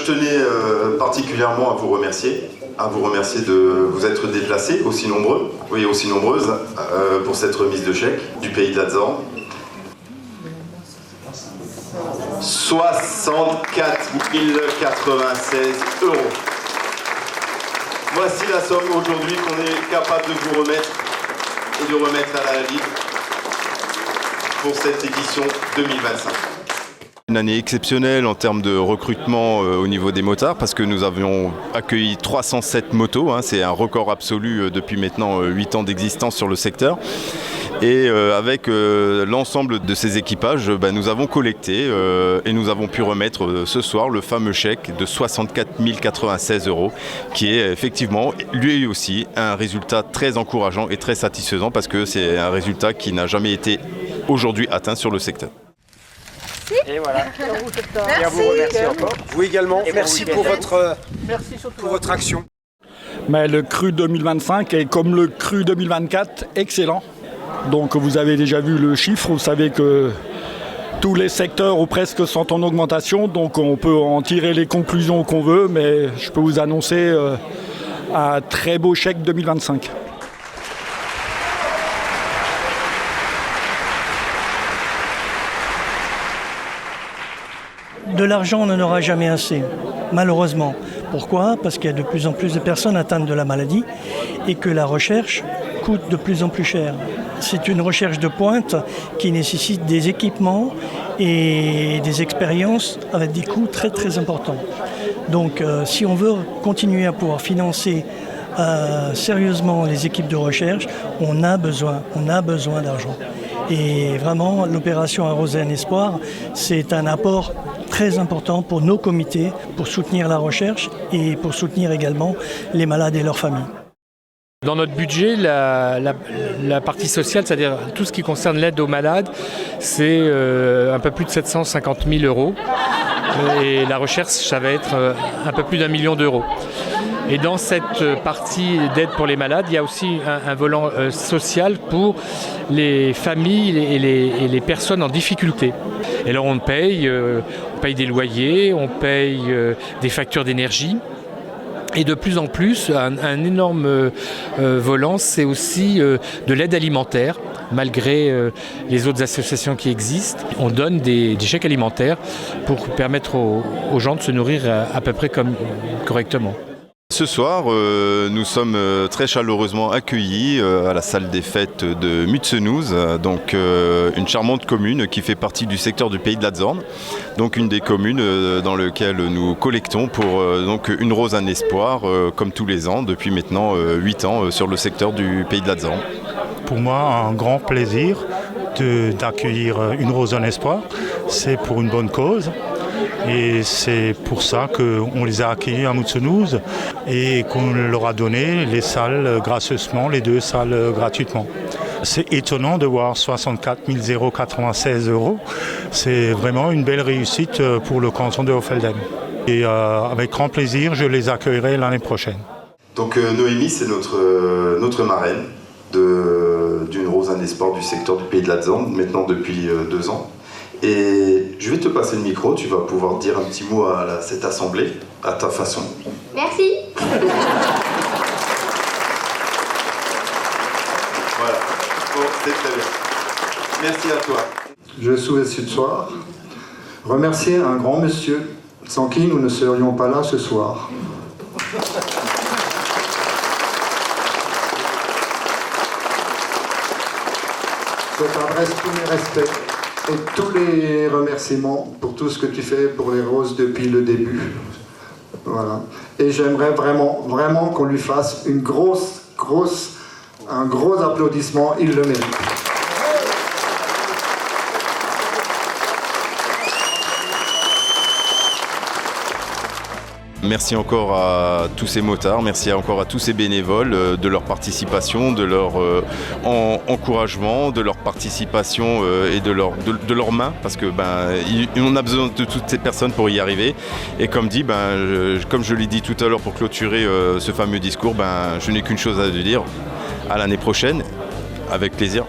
je tenais particulièrement à vous remercier de vous être déplacés aussi nombreux, oui aussi nombreuses, pour cette remise de chèque du Pays de l'Adzorn. 64 096 €. Voici la somme aujourd'hui qu'on est capable de vous remettre et de remettre à la Ligue pour cette édition 2025. Une année exceptionnelle en termes de recrutement au niveau des motards parce que nous avions accueilli 307 motos, c'est un record absolu depuis maintenant 8 ans d'existence sur le secteur. Et avec l'ensemble de ces équipages, nous avons collecté et nous avons pu remettre ce soir le fameux chèque de 64 096 €, qui est effectivement lui aussi un résultat très encourageant et très satisfaisant parce que c'est un résultat qui n'a jamais été aujourd'hui atteint sur le secteur. Et voilà. Merci. Et on vous remercie encore. Vous également. Et merci pour votre action. Mais le cru 2025 est comme le cru 2024, excellent. Donc vous avez déjà vu le chiffre, vous savez que tous les secteurs ou presque sont en augmentation, donc on peut en tirer les conclusions qu'on veut, mais je peux vous annoncer un très beau chèque 2025. De l'argent, on n'en aura jamais assez, malheureusement. Pourquoi ? Parce qu'il y a de plus en plus de personnes atteintes de la maladie et que la recherche coûte de plus en plus cher. C'est une recherche de pointe qui nécessite des équipements et des expériences avec des coûts très très importants. Donc si on veut continuer à pouvoir financer sérieusement les équipes de recherche, on a besoin d'argent. Et vraiment, l'opération Arroser un espoir, c'est un apport très important pour nos comités, pour soutenir la recherche et pour soutenir également les malades et leurs familles. Dans notre budget, la partie sociale, c'est-à-dire tout ce qui concerne l'aide aux malades, c'est un peu plus de 750 000 €. Et la recherche, ça va être un peu plus d'1 million d'euros. Et dans cette partie d'aide pour les malades, il y a aussi un volant social pour les familles et les personnes en difficulté. Et alors on paye des loyers, on paye des factures d'énergie. Et de plus en plus, un énorme volant, c'est aussi de l'aide alimentaire. Malgré les autres associations qui existent, on donne des chèques alimentaires pour permettre aux gens de se nourrir à peu près correctement. Ce soir, nous sommes très chaleureusement accueillis à la salle des fêtes de Mutsenouz, donc une charmante commune qui fait partie du secteur du Pays de l'Adzorn, donc une des communes dans lesquelles nous collectons pour donc une rose un espoir, comme tous les ans, depuis maintenant 8 ans sur le secteur du Pays de l'Adzorn. Pour moi, un grand plaisir d'accueillir une rose un espoir, c'est pour une bonne cause. Et c'est pour ça qu'on les a accueillis à Mutsenouz et qu'on leur a donné les salles gracieusement, les 2 salles gratuitement. C'est étonnant de voir 64 096 €. C'est vraiment une belle réussite pour le canton de Hofelden. Et avec grand plaisir, je les accueillerai l'année prochaine. Donc Noémie, c'est notre marraine d'une rose un espoir du secteur du Pays de l'Adzorn, maintenant depuis 2 ans. Et je vais te passer le micro, tu vas pouvoir dire un petit mot à cette assemblée, à ta façon. Merci. Voilà, bon, c'est très bien. Merci à toi. Je souhaite ce soir remercier un grand monsieur sans qui nous ne serions pas là ce soir. Je t'adresse tous mes respects et tous les remerciements pour tout ce que tu fais pour les roses depuis le début. Voilà. Et j'aimerais vraiment qu'on lui fasse un gros applaudissement, il le mérite. Merci encore à tous ces motards, merci encore à tous ces bénévoles de leur participation, de leur encouragement, de leur participation et de leurs mains, parce que on a besoin de toutes ces personnes pour y arriver. Et comme dit, comme je l'ai dit tout à l'heure pour clôturer ce fameux discours, je n'ai qu'une chose à dire, à l'année prochaine, avec plaisir.